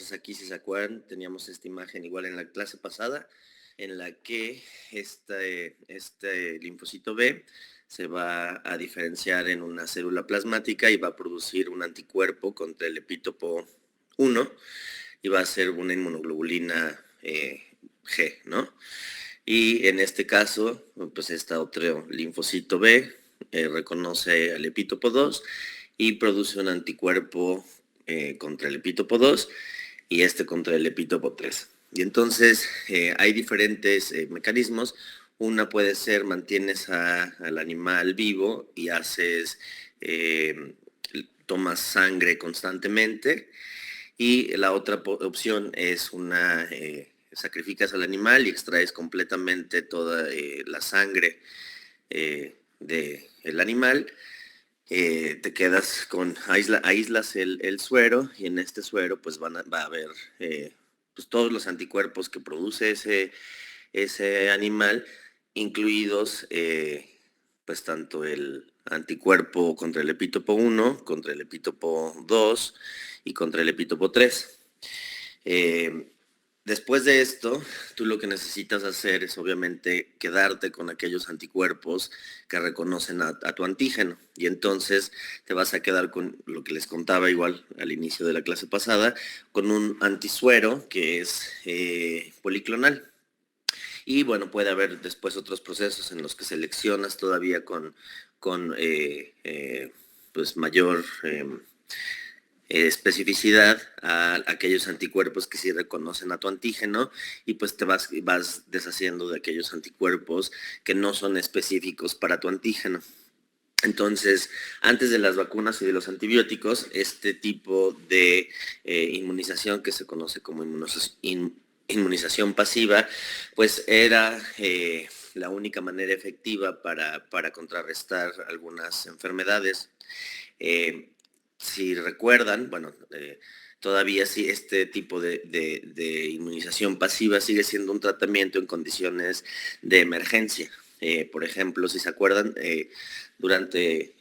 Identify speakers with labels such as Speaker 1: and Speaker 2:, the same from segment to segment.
Speaker 1: Entonces aquí, si se acuerdan, teníamos esta imagen igual en la clase pasada, en la que este linfocito B se va a diferenciar en una célula plasmática y va a producir un anticuerpo contra el epítopo 1 y va a ser una inmunoglobulina G, ¿no? Y en este caso, pues este otro linfocito B reconoce al epítopo 2 y produce un anticuerpo contra el epítopo 2 y este contra el epítopo 3. Y entonces hay diferentes mecanismos. Una puede ser, mantienes al animal vivo y tomas sangre constantemente. Y la otra opción es sacrificas al animal y extraes completamente toda la sangre del animal. Te quedas aíslas el suero y en este suero pues va a haber pues todos los anticuerpos que produce ese animal, incluidos pues tanto el anticuerpo contra el epítopo 1, contra el epítopo 2 y contra el epítopo 3. Después de esto, tú lo que necesitas hacer es obviamente quedarte con aquellos anticuerpos que reconocen a tu antígeno. Y entonces te vas a quedar con lo que les contaba igual al inicio de la clase pasada, con un antisuero que es policlonal. Y bueno, puede haber después otros procesos en los que seleccionas todavía con pues mayor especificidad a aquellos anticuerpos que sí reconocen a tu antígeno y pues te vas deshaciendo de aquellos anticuerpos que no son específicos para tu antígeno. Entonces, antes de las vacunas y de los antibióticos, este tipo de inmunización que se conoce como inmunización pasiva, pues era la única manera efectiva para contrarrestar algunas enfermedades. Si recuerdan, bueno, todavía sí este tipo de inmunización pasiva sigue siendo un tratamiento en condiciones de emergencia. Por ejemplo, si se acuerdan, durante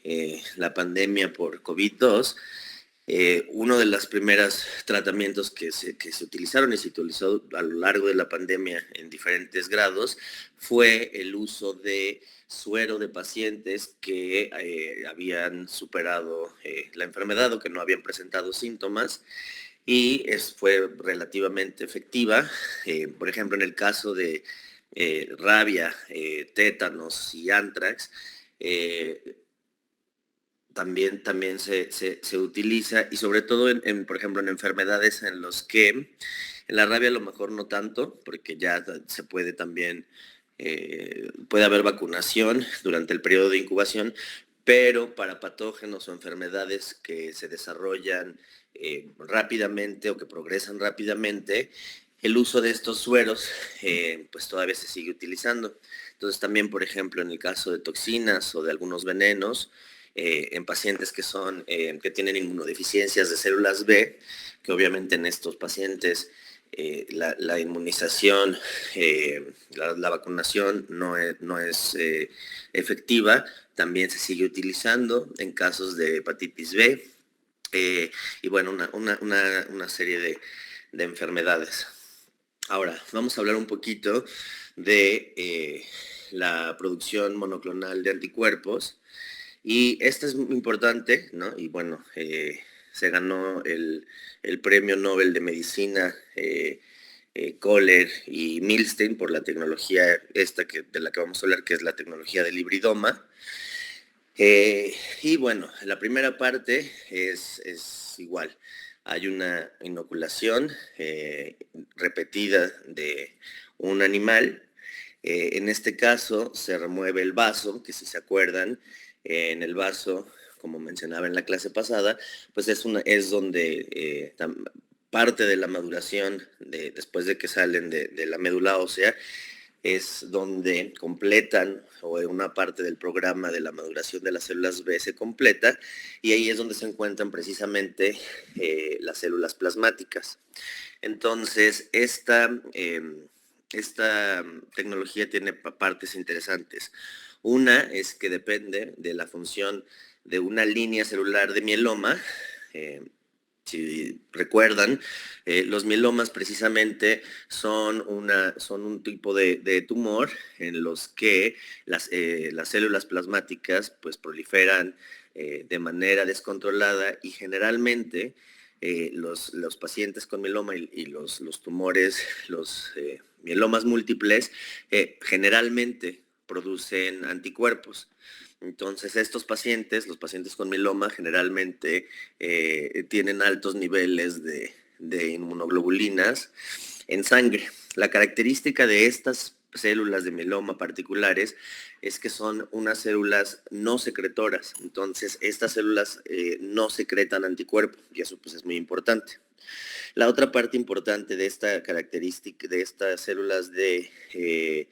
Speaker 1: la pandemia por COVID-2, uno de los primeros tratamientos que se utilizaron y se utilizó a lo largo de la pandemia en diferentes grados fue el uso de suero de pacientes que habían superado la enfermedad o que no habían presentado síntomas y fue relativamente efectiva. Por ejemplo, en el caso de rabia, tétanos y antrax, también se utiliza y sobre todo por ejemplo, en enfermedades en los que en la rabia a lo mejor no tanto, porque ya se puede también, puede haber vacunación durante el periodo de incubación, pero para patógenos o enfermedades que se desarrollan rápidamente o que progresan rápidamente, el uso de estos sueros pues todavía se sigue utilizando. Entonces también, por ejemplo, en el caso de toxinas o de algunos venenos, en pacientes que tienen inmunodeficiencias de células B, que obviamente en estos pacientes la inmunización, la vacunación no es efectiva, también se sigue utilizando en casos de hepatitis B y bueno, una serie de enfermedades. Ahora, vamos a hablar un poquito de la producción monoclonal de anticuerpos. Y esto es muy importante, ¿no? Y bueno, se ganó el premio Nobel de Medicina Kohler y Milstein por la tecnología de la que vamos a hablar, que es la tecnología del hibridoma. Y bueno, la primera parte es igual. Hay una inoculación repetida de un animal. En este caso se remueve el vaso, que si se acuerdan, en el vaso, como mencionaba en la clase pasada, pues es donde parte de la maduración, después de que salen de la médula ósea, es donde completan, o una parte del programa de la maduración de las células B se completa, y ahí es donde se encuentran precisamente las células plasmáticas. Entonces, esta tecnología tiene partes interesantes. Una es que depende de la función de una línea celular de mieloma, Si recuerdan, los mielomas precisamente son un tipo de tumor en los que las células plasmáticas pues proliferan de manera descontrolada y generalmente los pacientes con mieloma y los tumores, los mielomas múltiples, generalmente producen anticuerpos. Entonces, estos pacientes, los pacientes con mieloma, generalmente tienen altos niveles de inmunoglobulinas en sangre. La característica de estas células de mieloma particulares es que son unas células no secretoras. Entonces, estas células no secretan anticuerpos y eso pues es muy importante. La otra parte importante de esta característica, de estas células de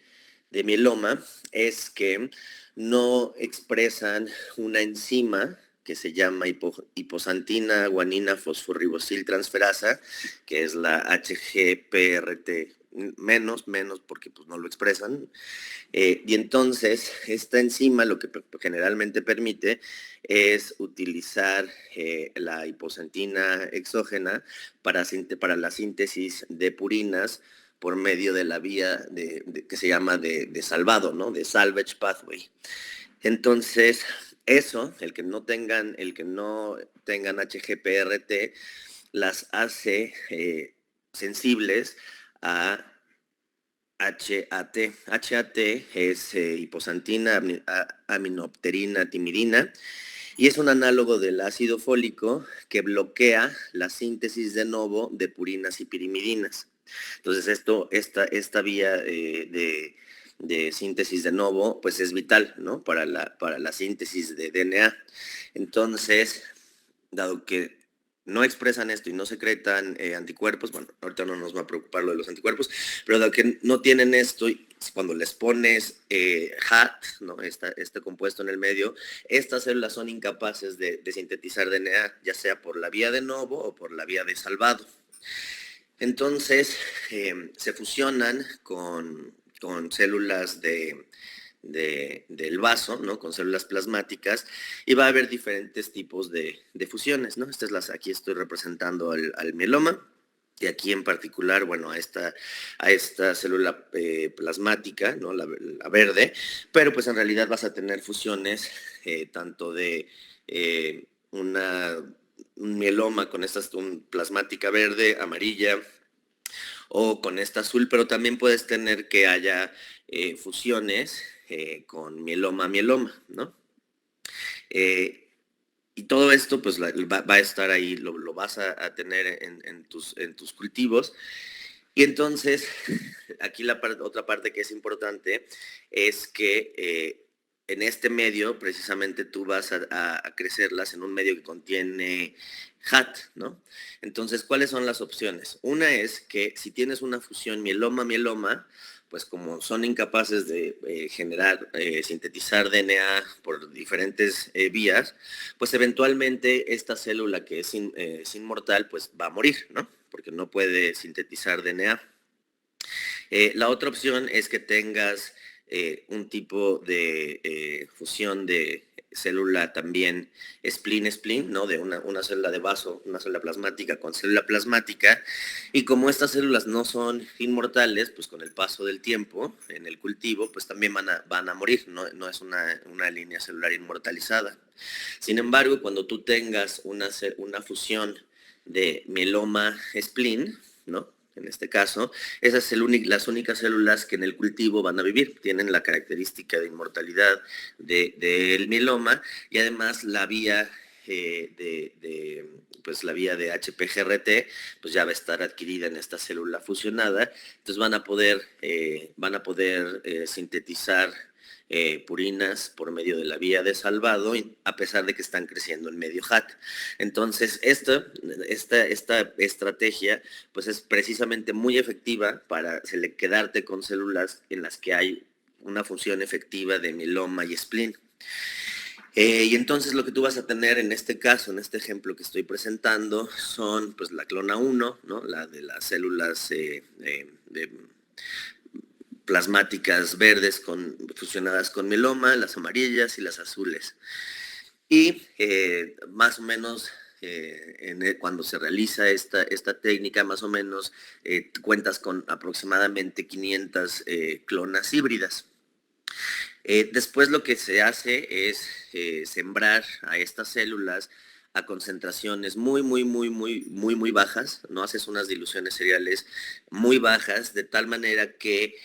Speaker 1: mieloma, es que no expresan una enzima que se llama hiposantina guanina fosforribosil transferasa, que es la HGPRT menos porque pues no lo expresan. Y entonces esta enzima lo que generalmente permite es utilizar la hiposantina exógena para la síntesis de purinas por medio de la vía que se llama de salvado, ¿no? De salvage pathway. Entonces, eso, el que no tengan HGPRT, las hace sensibles a HAT. HAT es hiposantina aminopterina timidina y es un análogo del ácido fólico que bloquea la síntesis de novo de purinas y pirimidinas. Entonces esta vía de síntesis de novo pues es vital, ¿no? Para la síntesis de DNA. Entonces, dado que no expresan esto y no secretan anticuerpos, bueno, ahorita no nos va a preocupar lo de los anticuerpos, pero dado que no tienen esto, cuando les pones HAT, ¿no? este compuesto en el medio, estas células son incapaces de sintetizar DNA, ya sea por la vía de novo o por la vía de salvado. Entonces, se fusionan con células del vaso, ¿no? Con células plasmáticas, y va a haber diferentes tipos de fusiones, ¿no? Aquí estoy representando al mieloma, y aquí en particular, bueno, a esta célula plasmática, ¿no? La verde, pero pues en realidad vas a tener fusiones tanto de un mieloma con esta plasmática verde, amarilla, o con esta azul, pero también puedes tener que haya fusiones con mieloma, ¿no? Y todo esto pues va a estar ahí, lo vas a tener en tus cultivos. Y entonces, aquí otra parte que es importante es que en este medio, precisamente tú vas a crecerlas en un medio que contiene HAT, ¿no? Entonces, ¿cuáles son las opciones? Una es que si tienes una fusión mieloma, pues como son incapaces de sintetizar DNA por diferentes vías, pues eventualmente esta célula que es inmortal, pues va a morir, ¿no? Porque no puede sintetizar DNA. La otra opción es que tengas un tipo de fusión de célula también spleen, ¿no? De una célula de vaso, una célula plasmática con célula plasmática, y como estas células no son inmortales, pues con el paso del tiempo en el cultivo, pues también van a morir, no es una línea celular inmortalizada. Sin embargo, cuando tú tengas una fusión de mieloma spleen, ¿no? En este caso, esas son las únicas células que en el cultivo van a vivir, tienen la característica de inmortalidad del mieloma, y además la vía pues la vía de HPGRT pues ya va a estar adquirida en esta célula fusionada, entonces van a poder sintetizar purinas por medio de la vía de salvado, a pesar de que están creciendo en medio HAT. Entonces, esta estrategia pues es precisamente muy efectiva para quedarte con células en las que hay una función efectiva de mieloma y spleen. Y entonces lo que tú vas a tener en este caso, en este ejemplo que estoy presentando, son pues la clona 1, ¿no? La de las células plasmáticas verdes fusionadas con mieloma, las amarillas y las azules. Y más o menos cuando se realiza esta técnica, más o menos cuentas con aproximadamente 500 clonas híbridas. Después lo que se hace es sembrar a estas células a concentraciones muy bajas, ¿no? Haces unas diluciones seriales muy bajas, de tal manera que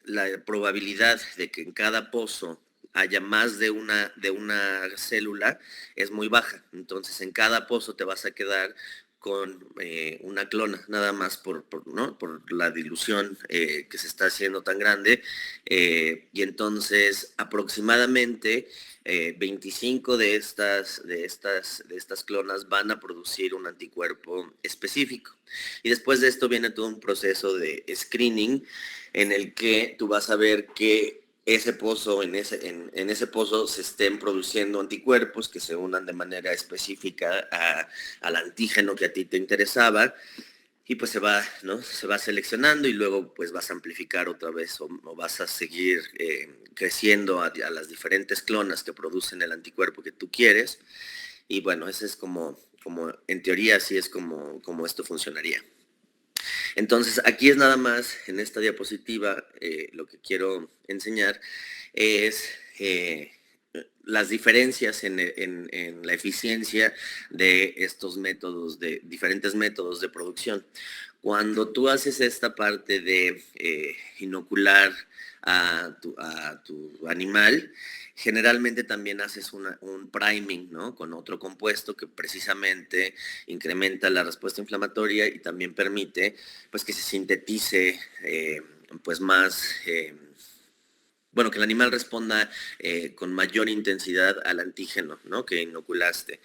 Speaker 1: la probabilidad de que en cada pozo haya más de una célula es muy baja. Entonces, en cada pozo te vas a quedar con una clona, nada más ¿no? por la dilución que se está haciendo tan grande. Y entonces, aproximadamente 25 de estas clonas van a producir un anticuerpo específico. Y después de esto viene todo un proceso de screening en el que tú vas a ver que ese pozo, en ese pozo se estén produciendo anticuerpos que se unan de manera específica al antígeno que a ti te interesaba, y pues se va seleccionando y luego pues vas a amplificar otra vez o vas a seguir creciendo a las diferentes clonas que producen el anticuerpo que tú quieres. Y bueno, ese es como en teoría así es como esto funcionaría. Entonces, aquí es nada más, en esta diapositiva, lo que quiero enseñar es las diferencias en la eficiencia de estos métodos, de diferentes métodos de producción. Cuando tú haces esta parte de inocular a tu animal, generalmente también haces un priming, ¿no? Con otro compuesto que precisamente incrementa la respuesta inflamatoria y también permite pues, que se sintetice pues más... bueno, que el animal responda con mayor intensidad al antígeno, ¿no? Que inoculaste.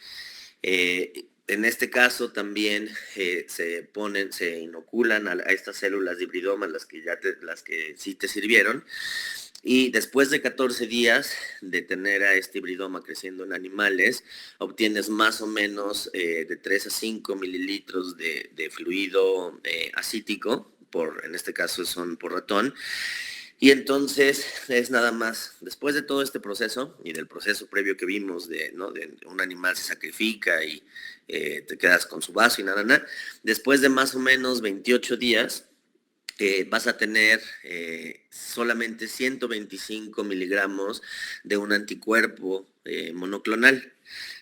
Speaker 1: En este caso también se inoculan a estas células de hibridoma, las que sí te sirvieron, y después de 14 días de tener a este hibridoma creciendo en animales, obtienes más o menos de 3 a 5 mililitros de fluido acítico, en este caso son por ratón. Y entonces es nada más, después de todo este proceso y del proceso previo que vimos de un animal se sacrifica y te quedas con su vaso y nada, después de más o menos 28 días vas a tener solamente 125 miligramos de un anticuerpo monoclonal.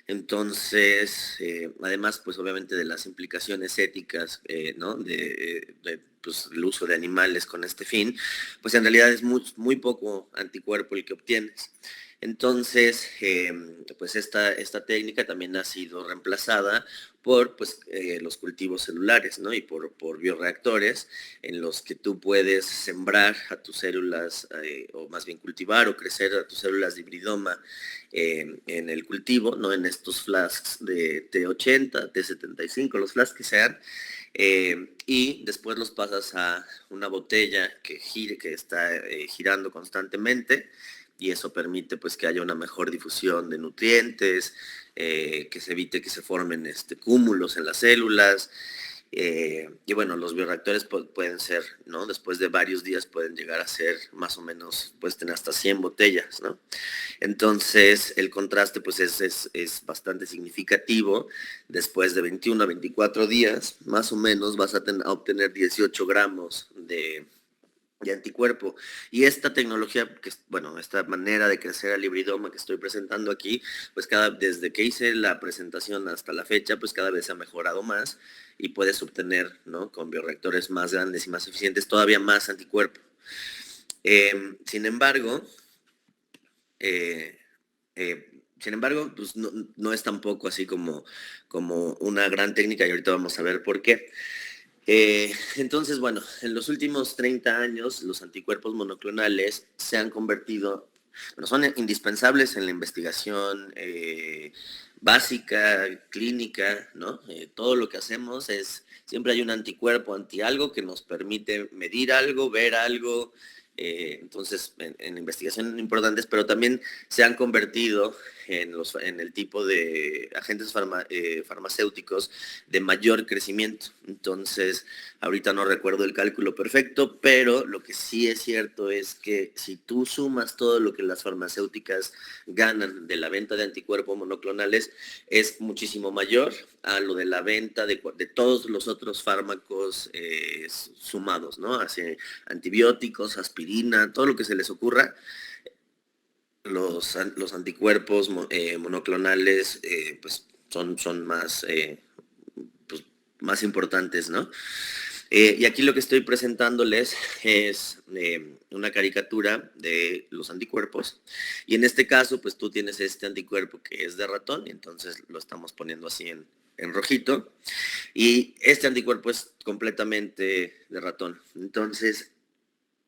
Speaker 1: Entonces, además, pues obviamente de las implicaciones éticas, ¿no? Pues, el uso de animales con este fin, pues en realidad es muy poco anticuerpo el que obtienes. Entonces, pues esta técnica también ha sido reemplazada por pues, los cultivos celulares, ¿no? Y por bioreactores en los que tú puedes sembrar a tus células, o más bien cultivar o crecer a tus células de hibridoma en el cultivo, ¿no? En estos flasks de T80, T75, los flasks que sean, y después los pasas a una botella que está girando constantemente, y eso permite pues que haya una mejor difusión de nutrientes, que se evite que se formen cúmulos en las células. Y bueno, los bioreactores pueden ser, ¿no? Después de varios días pueden llegar a ser más o menos, puedes tener hasta 100 botellas, ¿no? Entonces, el contraste pues es bastante significativo. Después de 21 a 24 días, más o menos, vas a obtener 18 gramos de anticuerpo. Y esta tecnología, esta manera de crecer al hibridoma que estoy presentando aquí, pues desde que hice la presentación hasta la fecha, pues cada vez ha mejorado más y puedes obtener, ¿no? Con bioreactores más grandes y más eficientes, todavía más anticuerpo. Sin embargo, pues no es tampoco así como una gran técnica, y ahorita vamos a ver por qué. Entonces, bueno, en los últimos 30 años los anticuerpos monoclonales se han convertido, son indispensables en la investigación básica, clínica, ¿no? Todo lo que hacemos siempre hay un anticuerpo anti algo que nos permite medir algo, ver algo, entonces en investigación importantes, pero también se han convertido en el tipo de agentes farmacéuticos de mayor crecimiento. Entonces, ahorita no recuerdo el cálculo perfecto, pero lo que sí es cierto es que si tú sumas todo lo que las farmacéuticas ganan de la venta de anticuerpos monoclonales, es muchísimo mayor a lo de la venta de todos los otros fármacos sumados, ¿no? Así, antibióticos, aspirina, todo lo que se les ocurra. Los anticuerpos monoclonales pues son más, pues, más importantes, ¿no? Y aquí lo que estoy presentándoles es una caricatura de los anticuerpos, y en este caso pues tú tienes este anticuerpo que es de ratón, y entonces lo estamos poniendo así en rojito, y este anticuerpo es completamente de ratón. Entonces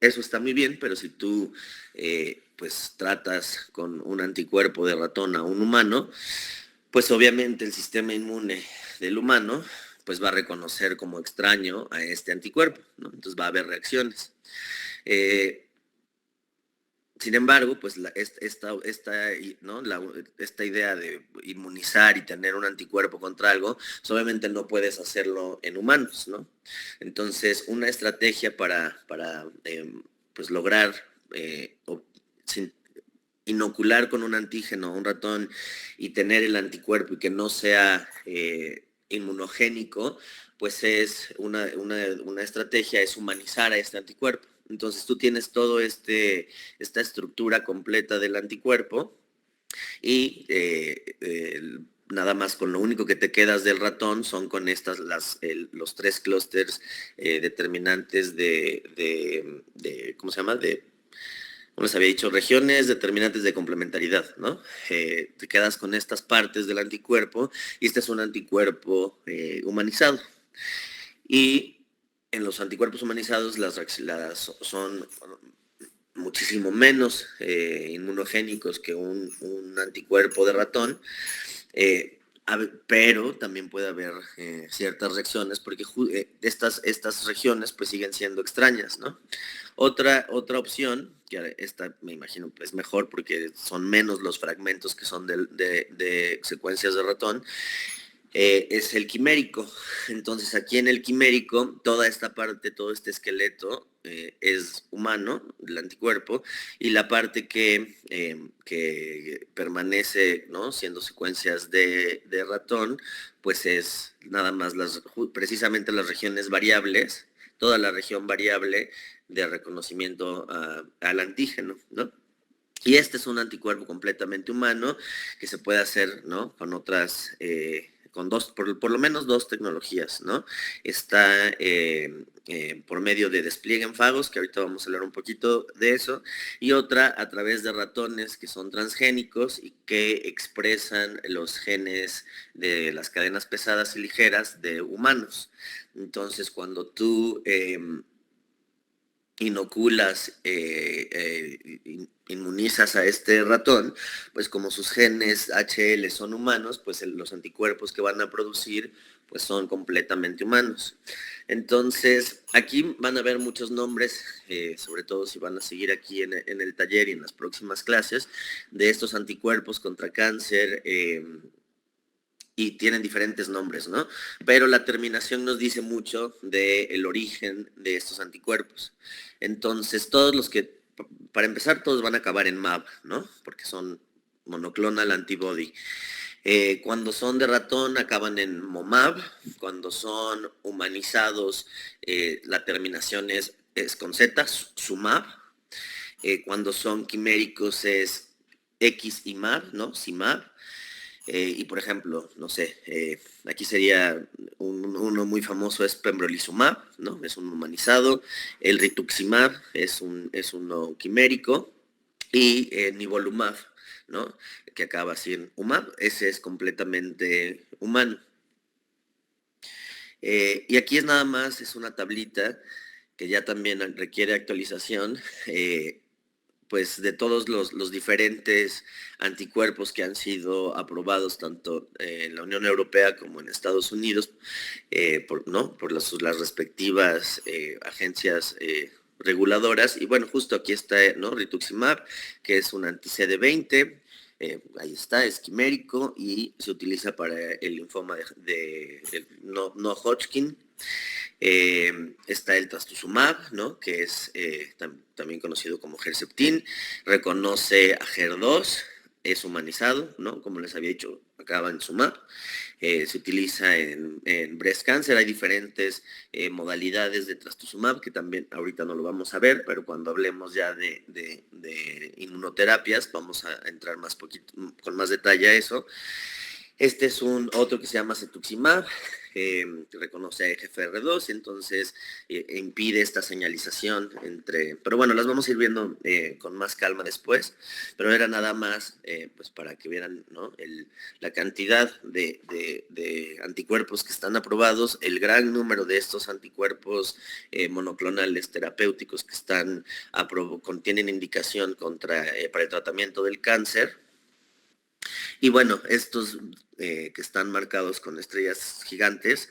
Speaker 1: eso está muy bien, pero si tú pues tratas con un anticuerpo de ratón a un humano, pues obviamente el sistema inmune del humano pues va a reconocer como extraño a este anticuerpo, ¿no? Entonces va a haber reacciones. Eh, Sin embargo, pues ¿no? Esta idea de inmunizar y tener un anticuerpo contra algo, pues obviamente no puedes hacerlo en humanos, ¿no? Entonces, una estrategia para pues lograr sin, inocular con un antígeno a un ratón y tener el anticuerpo y que no sea inmunogénico, pues es una estrategia, es humanizar a este anticuerpo. Entonces tú tienes todo esta estructura completa del anticuerpo y nada más con lo único que te quedas del ratón son con los 3 clústeres determinantes ¿cómo se llama? Como les había dicho, regiones determinantes de complementariedad, ¿no? Te quedas con estas partes del anticuerpo y este es un anticuerpo humanizado. Y en los anticuerpos humanizados las son muchísimo menos inmunogénicos que un anticuerpo de ratón, pero también puede haber ciertas reacciones porque estas regiones pues siguen siendo extrañas, ¿no? Otra opción, que esta me imagino es mejor porque son menos los fragmentos que son de secuencias de ratón, es el quimérico. Entonces aquí en el quimérico, toda esta parte, todo este esqueleto es humano, el anticuerpo, y la parte que permanece, ¿no? Siendo secuencias de ratón, pues es nada más precisamente las regiones variables, toda la región variable de reconocimiento al antígeno, ¿no? Y este es un anticuerpo completamente humano que se puede hacer, ¿no? Con otras, con por lo menos 2 tecnologías, ¿no? Está por medio de despliegue en fagos, que ahorita vamos a hablar un poquito de eso, y otra a través de ratones que son transgénicos y que expresan los genes de las cadenas pesadas y ligeras de humanos. Entonces, cuando tú inoculas, inmunizas a este ratón, pues como sus genes HL son humanos, pues los anticuerpos que van a producir pues son completamente humanos. Entonces, aquí van a ver muchos nombres, sobre todo si van a seguir aquí en el taller y en las próximas clases, de estos anticuerpos contra cáncer, y tienen diferentes nombres, ¿no? Pero la terminación nos dice mucho del origen de estos anticuerpos. Entonces, para empezar, todos van a acabar en MAB, ¿no? Porque son monoclonal antibody. Cuando son de ratón, acaban en MOMAB. Cuando son humanizados, la terminación es con Z, SUMAB. Cuando son quiméricos es XIMAB, ¿no? CIMAB. Y por ejemplo, no sé, aquí sería uno muy famoso es pembrolizumab, ¿no? Es un humanizado. El rituximab es uno quimérico. Y nivolumab, ¿no? Que acaba así en umab, ese es completamente humano. Y aquí es nada más, es una tablita que ya también requiere actualización, pues de todos los diferentes anticuerpos que han sido aprobados tanto en la Unión Europea como en Estados Unidos, ¿no? Por las respectivas agencias reguladoras. Y bueno, justo aquí está, ¿no? Rituximab, que es un anti-CD20. Ahí está, es quimérico y se utiliza para el linfoma de no Hodgkin. Está el trastuzumab, ¿no? Que es también conocido como Herceptin, reconoce a HER2, es humanizado, ¿no? Como les había dicho, acaba en sumab. Se utiliza en breast cancer. Hay diferentes modalidades de trastuzumab que también ahorita no lo vamos a ver, pero cuando hablemos ya de inmunoterapias vamos a entrar con más detalle a eso. Este es otro que se llama cetuximab, que reconoce a EGFR2, entonces impide esta señalización pero bueno, las vamos a ir viendo con más calma después, pero era nada más pues para que vieran, ¿no? La cantidad de anticuerpos que están aprobados, el gran número de estos anticuerpos monoclonales terapéuticos que contienen indicación para el tratamiento del cáncer. Y bueno, estos que están marcados con estrellas gigantes,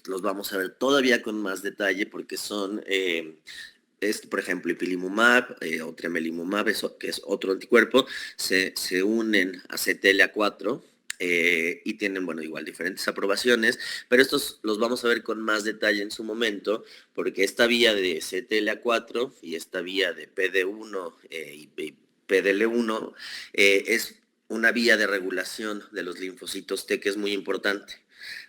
Speaker 1: los vamos a ver todavía con más detalle porque son, por ejemplo, ipilimumab o tremelimumab, que es otro anticuerpo, se unen a CTLA4 y tienen, bueno, igual diferentes aprobaciones, pero estos los vamos a ver con más detalle en su momento, porque esta vía de CTLA4 y esta vía de PD1 y PDL1 es una vía de regulación de los linfocitos T que es muy importante.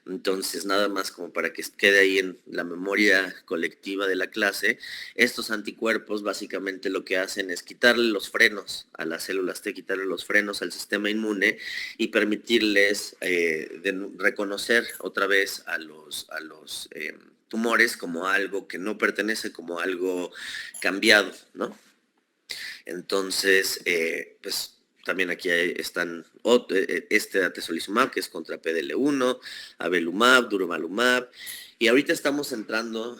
Speaker 1: Entonces, nada más como para que quede ahí en la memoria colectiva de la clase, estos anticuerpos básicamente lo que hacen es quitarle los frenos a las células T, quitarle los frenos al sistema inmune y permitirles reconocer otra vez a los tumores como algo que no pertenece, como algo cambiado, ¿no? Entonces, pues también aquí están atezolizumab, que es contra PDL1, avelumab, durvalumab, y ahorita estamos entrando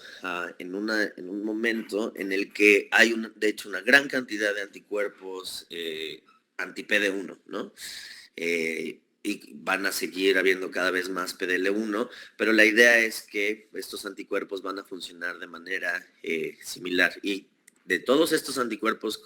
Speaker 1: en un momento en el que hay, de hecho, una gran cantidad de anticuerpos anti-PD1, ¿no? Y van a seguir habiendo cada vez más PDL1, pero la idea es que estos anticuerpos van a funcionar de manera similar. Y de todos estos anticuerpos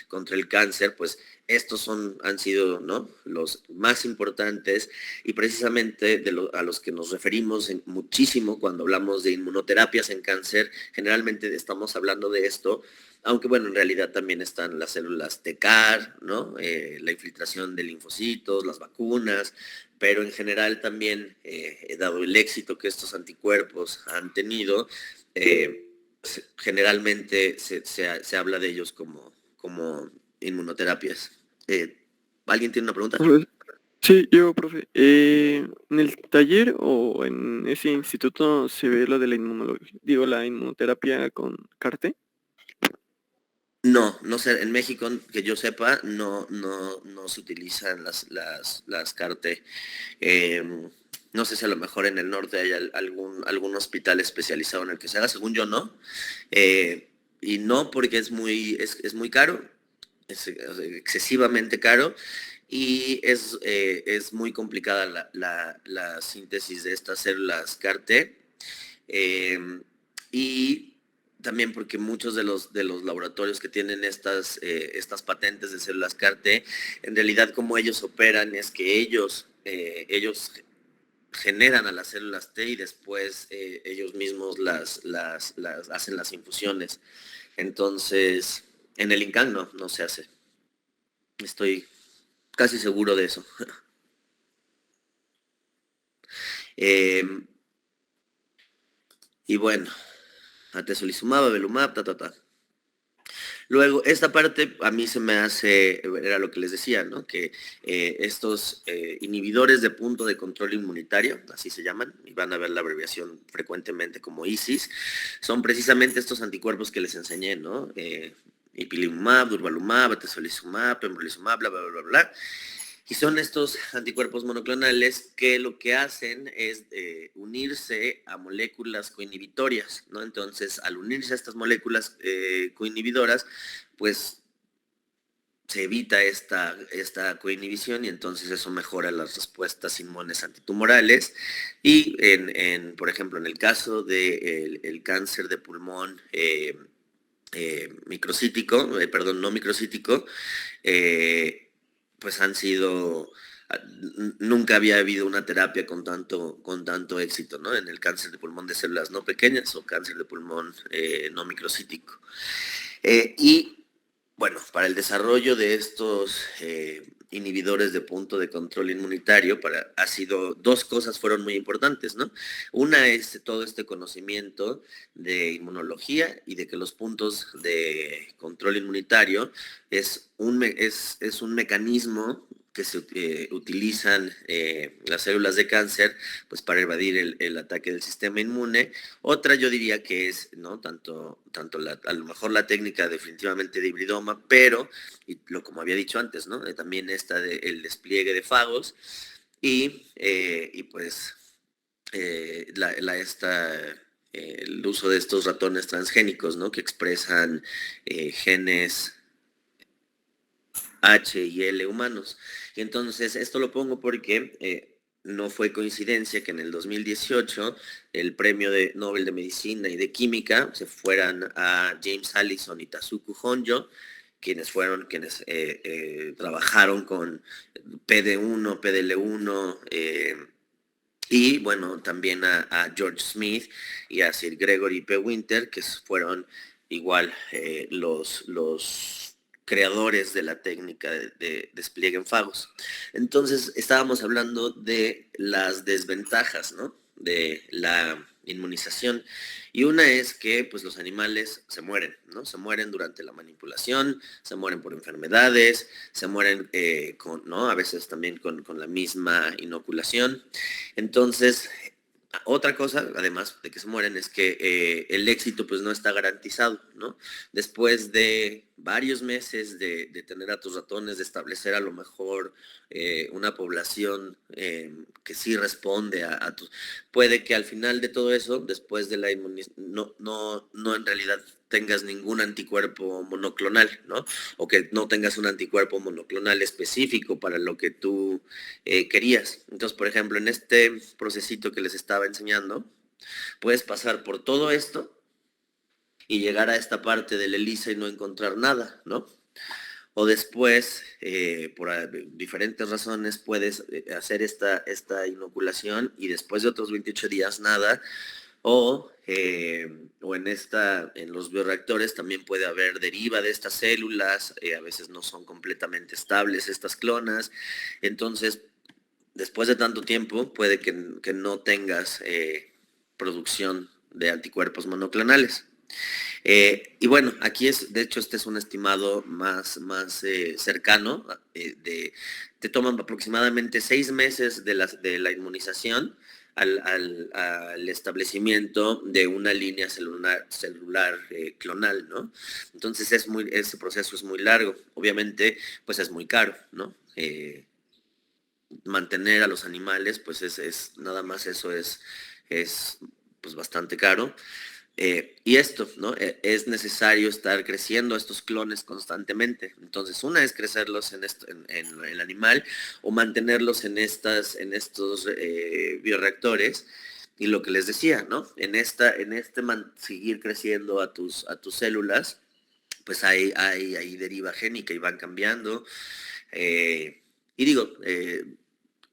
Speaker 1: contra el cáncer, pues estos han sido, ¿no?, los más importantes y precisamente a los que nos referimos muchísimo cuando hablamos de inmunoterapias en cáncer. Generalmente estamos hablando de esto, aunque bueno, en realidad también están las células TCAR, ¿no? La infiltración de linfocitos, las vacunas, pero en general también, dado el éxito que estos anticuerpos han tenido, generalmente se habla de ellos como inmunoterapias. ¿Alguien tiene una pregunta?
Speaker 2: Sí, yo, profe. ¿En el taller o en ese instituto se ve lo de la la inmunoterapia con CAR-T?
Speaker 1: No sé, en México, que yo sepa, no se utilizan las CAR-T. No sé si a lo mejor en el norte hay algún hospital especializado en el que se haga, según yo no. Y no porque es muy caro, es excesivamente caro, y es muy complicada la síntesis de estas células CAR-T. Y también porque muchos de los laboratorios que tienen estas patentes de células CAR-T, en realidad como ellos operan es que ellos generan a las células T y después ellos mismos las hacen las infusiones. Entonces, en el INCAN no se hace. Estoy casi seguro de eso. Y bueno, atezolizumab, avelumab, Luego, esta parte a mí se me hace, era lo que les decía, ¿no? Que estos inhibidores de punto de control inmunitario, así se llaman, y van a ver la abreviación frecuentemente como ISIS, son precisamente estos anticuerpos que les enseñé, ¿no? Ipilimumab, durvalumab, atezolizumab, pembrolizumab, bla, bla, bla, bla, bla. Y son estos anticuerpos monoclonales que lo que hacen es unirse a moléculas coinhibitorias, ¿no? Entonces, al unirse a estas moléculas coinhibidoras, pues se evita esta coinhibición y entonces eso mejora las respuestas inmunes antitumorales. Y, por ejemplo, en el caso del cáncer de pulmón, microcítico, perdón, no microcítico, pues han sido, nunca había habido una terapia con tanto éxito, ¿no? En el cáncer de pulmón de células no pequeñas o cáncer de pulmón no microcítico. Y bueno, para el desarrollo de estos inhibidores de punto de control inmunitario, ha sido, dos cosas fueron muy importantes, ¿no? Una es todo este conocimiento de inmunología y de que los puntos de control inmunitario es un mecanismo que se utilizan las células de cáncer pues para evadir el ataque del sistema inmune. Otra yo diría que es, ¿no? Tanto a lo mejor la técnica definitivamente de hibridoma, pero, como había dicho antes, ¿no? También el despliegue de fagos y pues el uso de estos ratones transgénicos, ¿no? Que expresan genes H y L humanos. Y entonces esto lo pongo porque no fue coincidencia que en el 2018 el premio de Nobel de Medicina y de Química se fueran a James Allison y Tasuku Honjo, quienes trabajaron con PD1, PDL1, y bueno, también a George Smith y a Sir Gregory P. Winter, que fueron igual los creadores de la técnica de despliegue en fagos. Entonces, estábamos hablando de las desventajas, ¿no? De la inmunización. Y una es que pues los animales se mueren, ¿no? Se mueren durante la manipulación, se mueren por enfermedades, se mueren ¿no? A veces también con la misma inoculación. Entonces, otra cosa, además de que se mueren, es que el éxito pues no está garantizado, ¿no? Después de varios meses de tener a tus ratones, de establecer a lo mejor una población que sí responde a tus... Puede que al final de todo eso, después de la inmunización, no en realidad tengas ningún anticuerpo monoclonal, ¿no? O que no tengas un anticuerpo monoclonal específico para lo que tú querías. Entonces, por ejemplo, en este procesito que les estaba enseñando, puedes pasar por todo esto y llegar a esta parte de la ELISA y no encontrar nada, ¿no? O después, por diferentes razones, puedes hacer esta inoculación y después de otros 28 días nada, o en los bioreactores también puede haber deriva de estas células, a veces no son completamente estables estas clonas, entonces después de tanto tiempo puede que no tengas producción de anticuerpos monoclonales. Y bueno, aquí de hecho este es un estimado más cercano, te toman aproximadamente 6 meses de la inmunización al establecimiento de una línea celular clonal, ¿no? Entonces ese proceso es muy largo, obviamente pues es muy caro, ¿no? Mantener a los animales, pues nada más eso es pues bastante caro. Y esto, ¿no? Es necesario estar creciendo estos clones constantemente. Entonces, una es crecerlos en el animal o mantenerlos en estos bioreactores. Y lo que les decía, ¿no? Seguir creciendo a tus células, pues hay deriva génica y van cambiando. Y digo,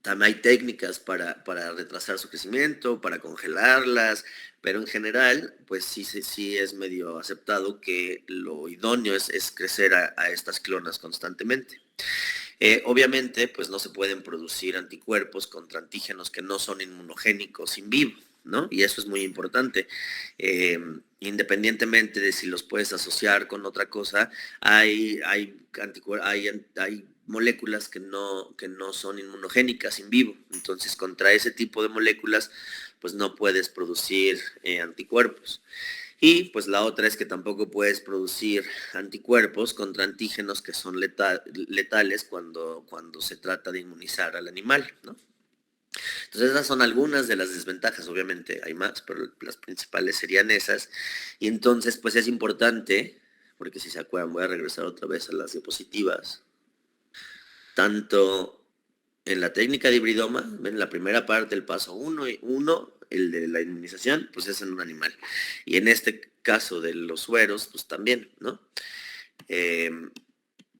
Speaker 1: también hay técnicas para retrasar su crecimiento, para congelarlas, pero en general, pues sí es medio aceptado que lo idóneo es crecer a estas clonas constantemente. Obviamente, pues no se pueden producir anticuerpos contra antígenos que no son inmunogénicos in vivo, ¿no? Y eso es muy importante. Independientemente de si los puedes asociar con otra cosa, hay moléculas que no son inmunogénicas in vivo. Entonces, contra ese tipo de moléculas, pues no puedes producir anticuerpos. Y pues la otra es que tampoco puedes producir anticuerpos contra antígenos que son letales cuando se trata de inmunizar al animal, ¿no? Entonces esas son algunas de las desventajas, obviamente hay más, pero las principales serían esas. Y entonces pues es importante, porque si se acuerdan voy a regresar otra vez a las diapositivas, tanto en la técnica de hibridoma, en la primera parte, el paso 1, el de la inmunización, pues es en un animal. Y en este caso de los sueros, pues también, ¿no? Eh,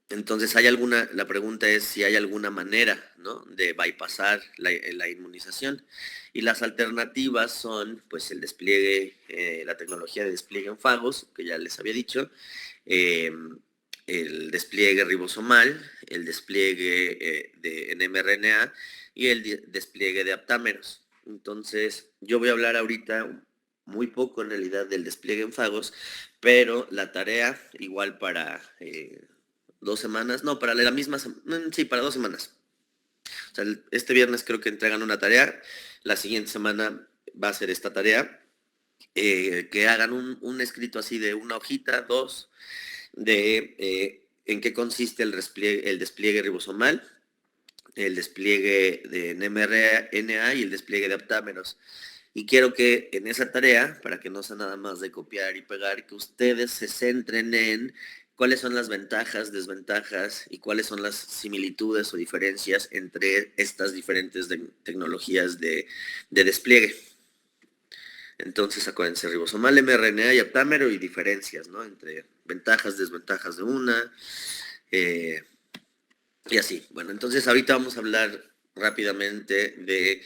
Speaker 1: entonces, la pregunta es si hay alguna manera, ¿no?, de bypassar la inmunización. Y las alternativas son, pues, el despliegue, la tecnología de despliegue en fagos, que ya les había dicho, eh, el despliegue ribosomal, el despliegue en mRNA y el despliegue de aptámeros. Entonces, yo voy a hablar ahorita muy poco en realidad del despliegue en fagos, pero la tarea igual para 2 semanas, no, para la misma, sí, para 2 semanas. O sea, este viernes creo que entregan una tarea, la siguiente semana va a ser esta tarea, que hagan un escrito así de una hojita, dos, de en qué consiste el despliegue ribosomal, el despliegue de mRNA y el despliegue de aptámeros. Y quiero que en esa tarea, para que no sea nada más de copiar y pegar, que ustedes se centren en cuáles son las ventajas, desventajas y cuáles son las similitudes o diferencias entre estas diferentes tecnologías de despliegue. Entonces, acuérdense, ribosomal, mRNA y aptámero y diferencias, ¿no?, entre ventajas, desventajas de una, y así. Bueno, entonces ahorita vamos a hablar rápidamente de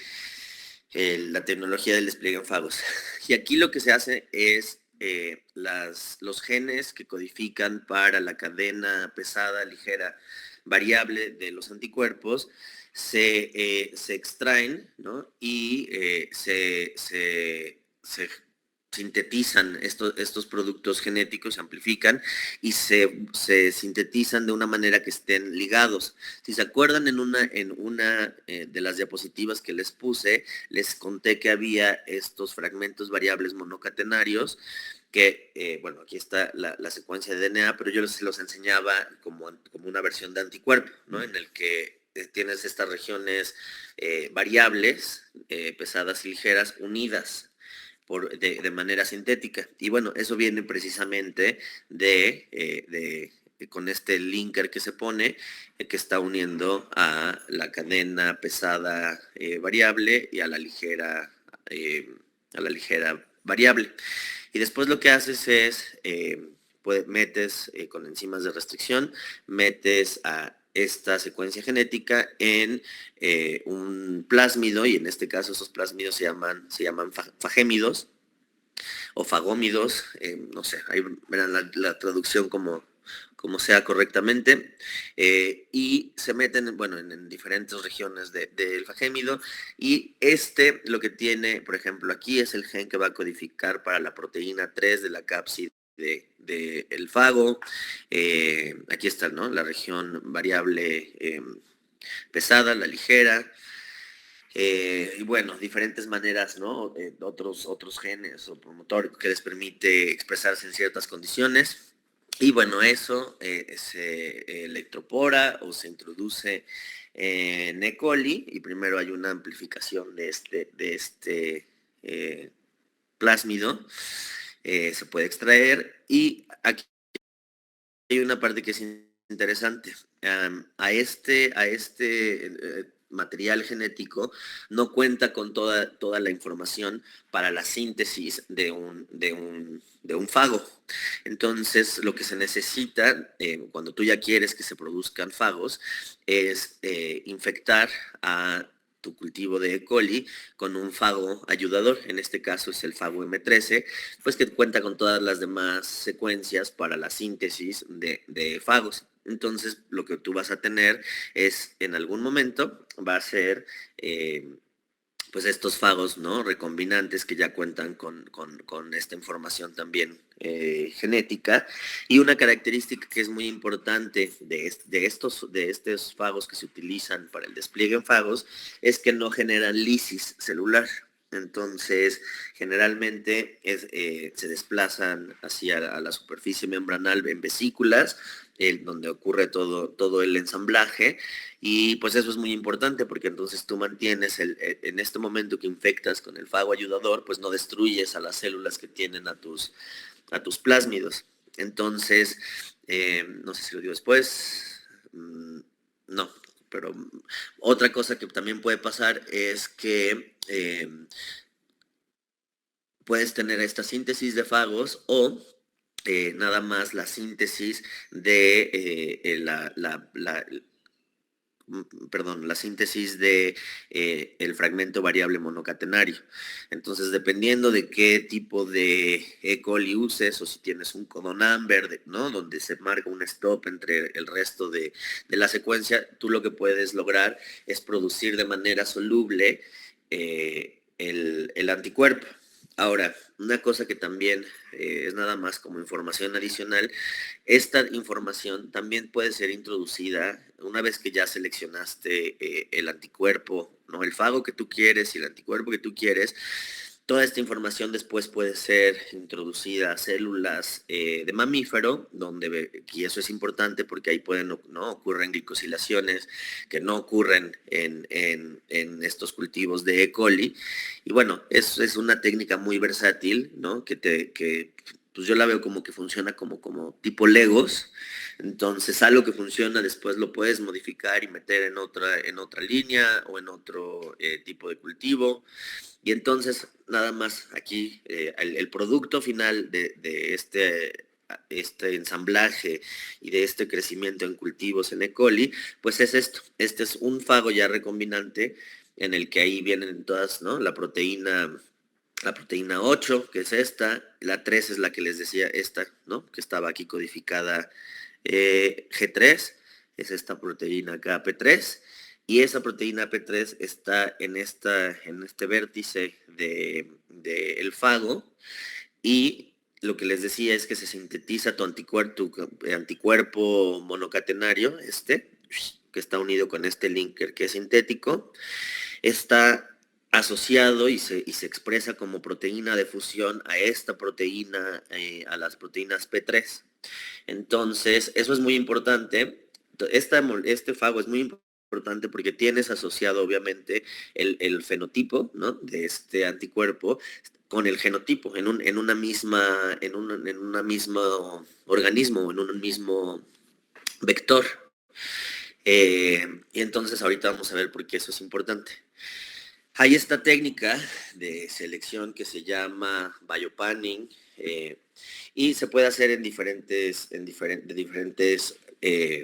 Speaker 1: la tecnología del despliegue en fagos. Y aquí lo que se hace es los genes que codifican para la cadena pesada, ligera, variable de los anticuerpos se extraen, ¿no?, y se sintetizan estos productos genéticos, se amplifican y se sintetizan de una manera que estén ligados. Si se acuerdan, en una de las diapositivas que les puse, les conté que había estos fragmentos variables monocatenarios que, bueno, aquí está la secuencia de DNA, pero yo se los enseñaba como una versión de anticuerpo, ¿no?, en el que tienes estas regiones variables, pesadas y ligeras, unidas de manera sintética. Y bueno, eso viene precisamente con este linker que se pone, que está uniendo a la cadena pesada variable y a la ligera variable. Y después lo que haces es, metes con enzimas de restricción, metes a esta secuencia genética en un plásmido, y en este caso esos plásmidos se llaman fagémidos o fagómidos, no sé, ahí verán la traducción como sea correctamente, y se meten, bueno, en diferentes regiones del fagémido, y lo que tiene, por ejemplo, aquí es el gen que va a codificar para la proteína 3 de la cápside del fago. Aquí está, ¿no?, la región variable pesada, la ligera, y bueno, diferentes maneras, ¿no?, otros genes o promotores que les permite expresarse en ciertas condiciones. Y bueno, eso se electropora o se introduce en E. coli, y primero hay una amplificación de este plásmido, se puede extraer, y aquí hay una parte que es interesante. A este material genético no cuenta con toda la información para la síntesis de un fago. Entonces, lo que se necesita cuando tú ya quieres que se produzcan fagos es infectar a tu cultivo de E. coli con un fago ayudador. En este caso es el fago M13, pues que cuenta con todas las demás secuencias para la síntesis de fagos. Entonces, lo que tú vas a tener es, en algún momento, va a ser pues estos fagos, ¿no?, recombinantes que ya cuentan con esta información también genética. Y una característica que es muy importante de estos fagos que se utilizan para el despliegue en fagos es que no generan lisis celular. Entonces, generalmente se desplazan hacia la superficie membranal en vesículas, donde ocurre todo el ensamblaje, y pues eso es muy importante porque entonces tú mantienes, en este momento que infectas con el fago ayudador, pues no destruyes a las células que tienen a tus plásmidos. Entonces, no sé si lo digo después, no, pero otra cosa que también puede pasar es que puedes tener esta síntesis de fagos o nada más la síntesis de la síntesis de el fragmento variable monocatenario. Entonces, dependiendo de qué tipo de E. coli uses o si tienes un codon Amber, ¿no? Donde se marca un stop entre el resto de la secuencia, tú lo que puedes lograr es producir de manera soluble el anticuerpo. Ahora, una cosa que también es nada más como información adicional, esta información también puede ser introducida una vez que ya seleccionaste el anticuerpo, ¿no? El fago que tú quieres y el anticuerpo que tú quieres. Toda esta información después puede ser introducida a células de mamífero, y eso es importante porque ahí ¿no? ocurren glicosilaciones que no ocurren en estos cultivos de E. coli. Y bueno, es una técnica muy versátil, ¿no? Pues yo la veo como que funciona como tipo Legos. Entonces, algo que funciona después lo puedes modificar y meter en otra línea o en otro tipo de cultivo. Y entonces, nada más aquí, el producto final de este ensamblaje y de este crecimiento en cultivos en E. coli, pues es esto. Este es un fago ya recombinante en el que ahí vienen todas, ¿no? La proteína 8, que es esta, la 3 es la que les decía, esta, ¿no? Que estaba aquí codificada G3, es esta proteína acá P3, y esa proteína P3 está en este vértice del fago, y lo que les decía es que se sintetiza tu anticuerpo monocatenario, que está unido con este linker que es sintético, está asociado y se expresa como proteína de fusión a esta proteína, a las proteínas P3. Entonces, eso es muy importante. Este fago es muy importante porque tienes asociado, obviamente, el fenotipo, ¿no? De este anticuerpo con el genotipo en una misma organismo, en un mismo vector. Y entonces ahorita vamos a ver por qué eso es importante. Hay esta técnica de selección que se llama biopanning y se puede hacer de diferentes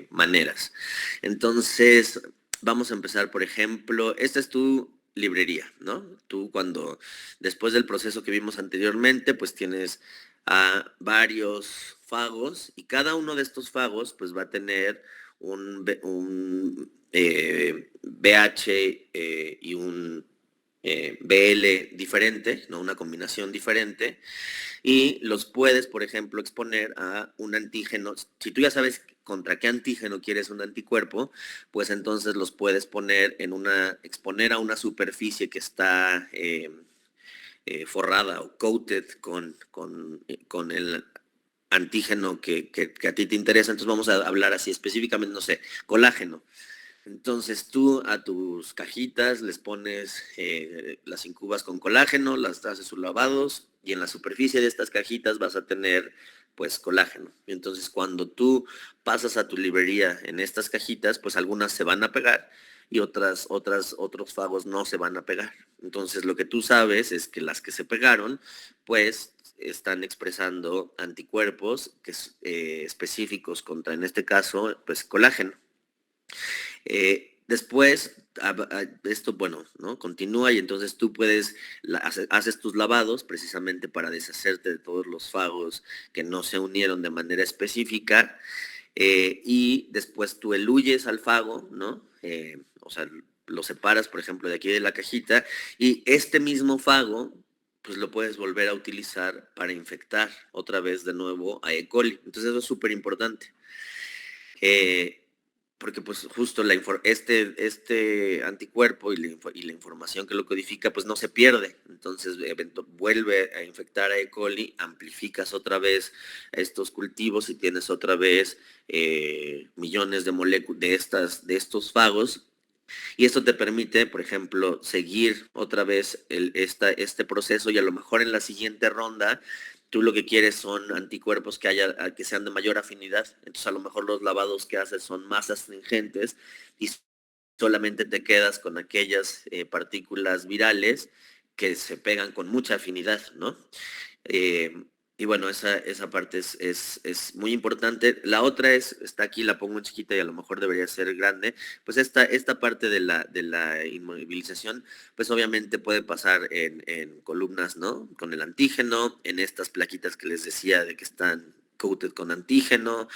Speaker 1: maneras. Entonces, vamos a empezar, por ejemplo, esta es tu librería, ¿no? Tú después del proceso que vimos anteriormente, pues tienes a varios fagos y cada uno de estos fagos pues va a tener un BH y un BL diferente, ¿no? Una combinación diferente, y los puedes, por ejemplo, exponer a un antígeno. Si tú ya sabes contra qué antígeno quieres un anticuerpo, pues entonces los puedes exponer a una superficie que está forrada o coated con el antígeno que a ti te interesa. Entonces vamos a hablar así específicamente, no sé, colágeno. Entonces tú a tus cajitas les pones, las incubas con colágeno, las haces sus lavados y en la superficie de estas cajitas vas a tener pues colágeno. Y entonces cuando tú pasas a tu librería en estas cajitas, pues algunas se van a pegar y otros fagos no se van a pegar. Entonces lo que tú sabes es que las que se pegaron, pues están expresando anticuerpos específicos contra, en este caso, pues colágeno. Después, esto, bueno, ¿no? Continúa y entonces tú haces tus lavados precisamente para deshacerte de todos los fagos que no se unieron de manera específica, y después tú eluyes al fago, ¿no? O sea, lo separas, por ejemplo, de aquí de la cajita, y este mismo fago, pues lo puedes volver a utilizar para infectar otra vez de nuevo a E. coli. Entonces eso es súper importante. Porque pues justo este anticuerpo y la información que lo codifica pues no se pierde. Entonces vuelve a infectar a E. coli, amplificas otra vez estos cultivos y tienes otra vez millones de moléculas de estos fagos. Y esto te permite, por ejemplo, seguir otra vez este proceso y a lo mejor en la siguiente ronda tú lo que quieres son anticuerpos que sean de mayor afinidad. Entonces a lo mejor los lavados que haces son más astringentes y solamente te quedas con aquellas partículas virales que se pegan con mucha afinidad, ¿no? Y bueno, esa parte es muy importante. La otra está aquí, la pongo en chiquita y a lo mejor debería ser grande, pues esta parte de la inmovilización, pues obviamente puede pasar en columnas, ¿no? Con el antígeno, en estas plaquitas que les decía de que están coated con antígeno,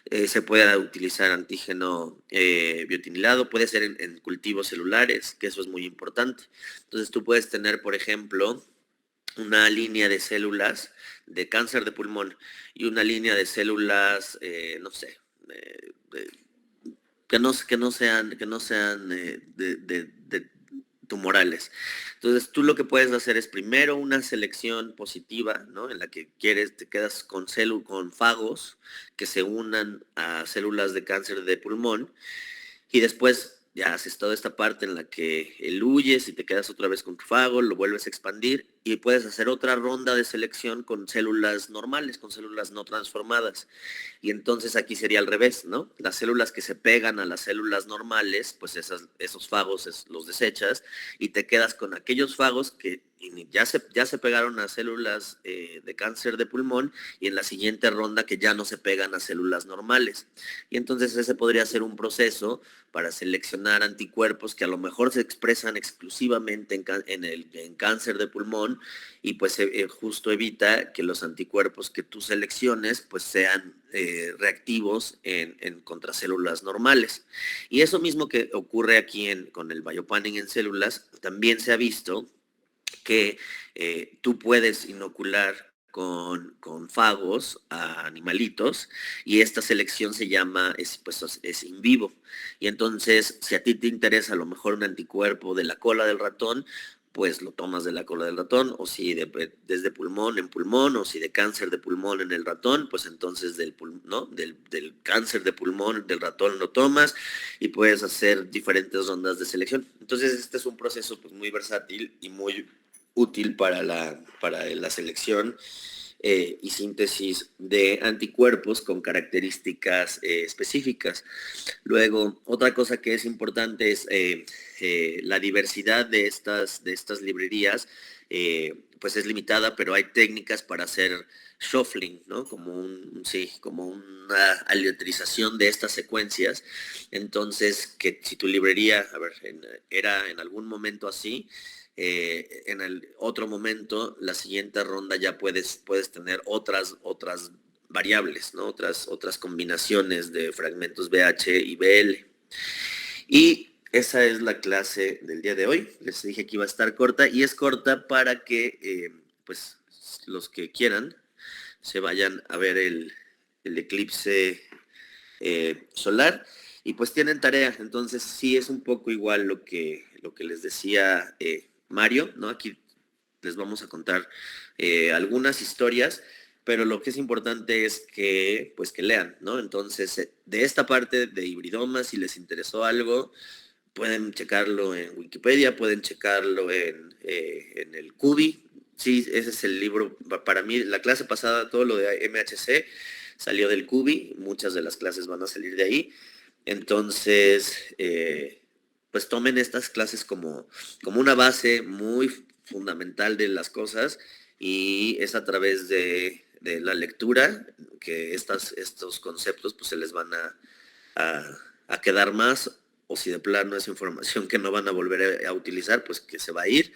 Speaker 1: se puede utilizar antígeno biotinilado, puede ser en cultivos celulares, que eso es muy importante. Entonces tú puedes tener, por ejemplo, una línea de células de cáncer de pulmón y una línea de células, no sé, que no sean de tumorales. Entonces tú lo que puedes hacer es primero una selección positiva, ¿no? En la que te quedas con fagos que se unan a células de cáncer de pulmón y después ya haces toda esta parte en la que eluyes y te quedas otra vez con tu fago, lo vuelves a expandir y puedes hacer otra ronda de selección con células normales, con células no transformadas. Y entonces aquí sería al revés, ¿no? Las células que se pegan a las células normales, pues esos fagos los desechas y te quedas con aquellos fagos que ya se pegaron a células de cáncer de pulmón y en la siguiente ronda que ya no se pegan a células normales. Y entonces ese podría ser un proceso para seleccionar anticuerpos que a lo mejor se expresan exclusivamente en cáncer de pulmón y pues justo evita que los anticuerpos que tú selecciones pues sean reactivos en contracélulas normales. Y eso mismo que ocurre aquí con el biopanning en células, también se ha visto que tú puedes inocular con fagos a animalitos y esta selección se llama, es in vivo. Y entonces, si a ti te interesa a lo mejor un anticuerpo de la cola del ratón, pues lo tomas de la cola del ratón, o si desde pulmón en pulmón, o si de cáncer de pulmón en el ratón, pues entonces ¿no? del cáncer de pulmón del ratón lo tomas y puedes hacer diferentes rondas de selección. Entonces este es un proceso pues muy versátil y muy útil para la selección y síntesis de anticuerpos con características específicas. Luego, otra cosa que es importante es la diversidad de estas librerías, pues es limitada, pero hay técnicas para hacer shuffling, ¿no? Como una aleatorización de estas secuencias. Entonces, que si tu librería, era en algún momento así, en el otro momento, la siguiente ronda ya puedes tener otras variables, ¿no? Otras combinaciones de fragmentos BH y BL. Y esa es la clase del día de hoy. Les dije que iba a estar corta y es corta para que pues los que quieran se vayan a ver el eclipse solar y pues tienen tarea. Entonces sí es un poco igual lo que les decía Mario, ¿no? Aquí les vamos a contar algunas historias, pero lo que es importante es pues que lean, ¿no? Entonces, de esta parte de hibridomas, si les interesó algo, pueden checarlo en Wikipedia, pueden checarlo en el CUBI. Sí, ese es el libro. Para mí, la clase pasada, todo lo de MHC salió del CUBI, muchas de las clases van a salir de ahí. Entonces, pues tomen estas clases como una base muy fundamental de las cosas y es a través de la lectura que estos conceptos pues se les van a quedar más, o si de plano es información que no van a volver a utilizar, pues que se va a ir.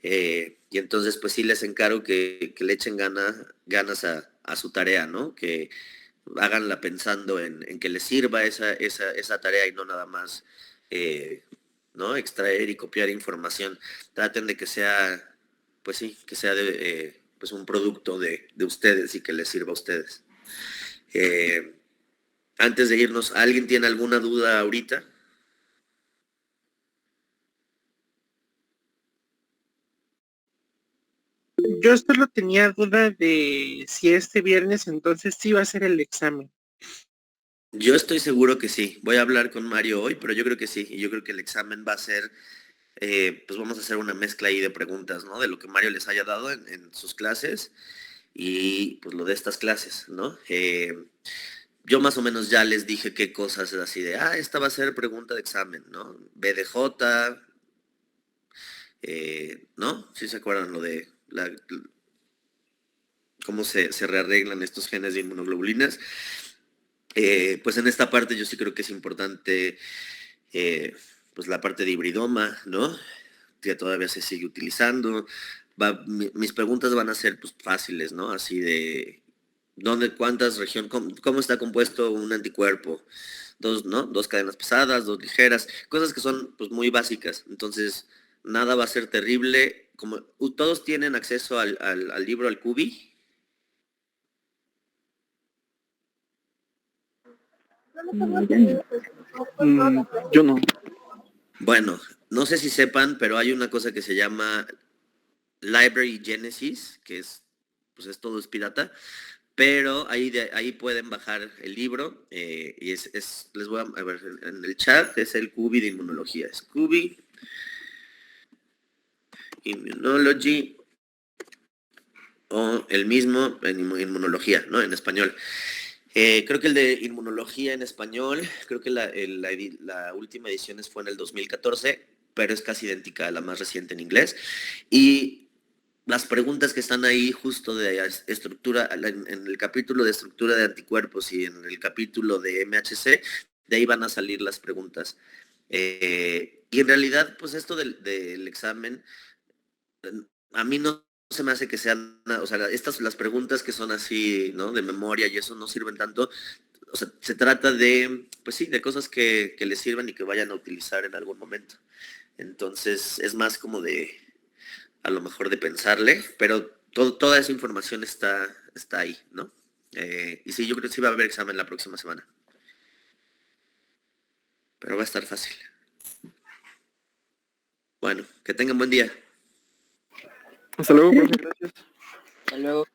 Speaker 1: Y entonces pues sí les encargo que le echen ganas a su tarea, ¿no? Que háganla pensando en que les sirva esa tarea y no nada más ¿no? Extraer y copiar información. Traten de que sea, pues sí, que sea pues un producto de ustedes y que les sirva a ustedes. Antes de irnos, ¿alguien tiene alguna duda ahorita?
Speaker 3: Yo solo tenía duda de si este viernes entonces sí va a ser el examen.
Speaker 1: Yo estoy seguro que sí. Voy a hablar con Mario hoy, pero yo creo que sí. Y yo creo que el examen va a ser, pues vamos a hacer una mezcla ahí de preguntas, ¿no? De lo que Mario les haya dado en sus clases y pues lo de estas clases, ¿no? Yo más o menos ya les dije qué cosas es así de, esta va a ser pregunta de examen, ¿no? BDJ, ¿no? ¿Sí se acuerdan lo de cómo se rearreglan estos genes de inmunoglobulinas? Pues en esta parte yo sí creo que es importante pues la parte de hibridoma, ¿no? Que todavía se sigue utilizando. Mis preguntas van a ser pues, fáciles, ¿no? Así de, cuántas regiones, cómo está compuesto un anticuerpo? Dos, ¿no? Dos cadenas pesadas, dos ligeras, cosas que son pues muy básicas. Entonces, nada va a ser terrible. Como todos tienen acceso al libro, al Cubi.
Speaker 2: Yo no.
Speaker 1: Bueno, no sé si sepan, pero hay una cosa que se llama Library Genesis, que es, pues es todo es pirata, pero ahí pueden bajar el libro y les voy a ver en el chat, es el Cubi de inmunología, es Cubi Immunology o el mismo en inmunología, ¿no? En español. Creo que el de inmunología en español, creo que la última edición fue en el 2014, pero es casi idéntica a la más reciente en inglés. Y las preguntas que están ahí justo de estructura, en el capítulo de estructura de anticuerpos y en el capítulo de MHC, de ahí van a salir las preguntas. Y en realidad, pues esto del examen, a mí no se me hace que sean, o sea, las preguntas que son así, ¿no? De memoria y eso no sirven tanto. O sea, se trata de, pues sí, de cosas que les sirvan y que vayan a utilizar en algún momento. Entonces, es más como de, a lo mejor de pensarle, pero toda esa información está ahí, ¿no? Y sí, yo creo que sí va a haber examen la próxima semana. Pero va a estar fácil. Bueno, que tengan buen día.
Speaker 2: Hasta luego, profe, gracias.
Speaker 4: Hasta luego.